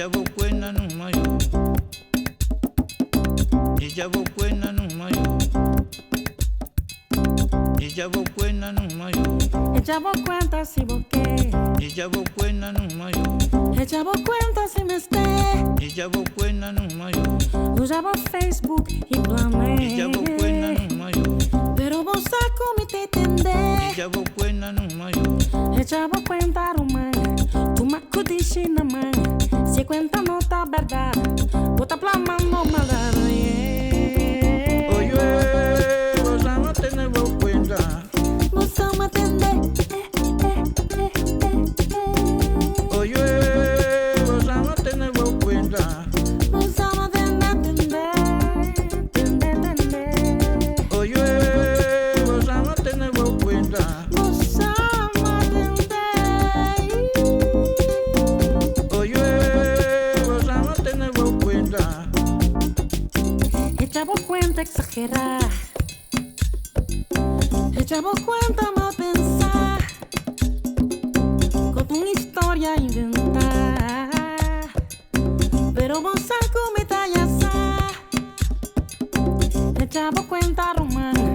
Ijabo kwena no mayo. Ijabo kwena no mayo. Ijabo kwena no mayo. Ijabo cuenta si boqué. Ijabo kwena no mayo. Ijabo cuenta si me esté. Ijabo kwena no mayo. Usaba Facebook y blame. Ijabo kwena no mayo. Pero vos saco mi te tende. Ijabo kwena no mayo. Ijabo cuenta rumanga. Tu macudishi na manga. Si cuenta no está verdad. Bota plamando maldad. Yeah. Oye, vos ama tener vos cuenta. Vos ama tende. Oye, vos ama tener vos cuenta. Vos ama tende. Oye, vos ama tener vos cuenta. Vos ama tende. Oye, vos ama tener vos cuenta. Echamos cuenta exagerar. Echamos cuenta mal pensar. Con una historia inventar. Pero vos saco mi talla. Echamos cuenta romana.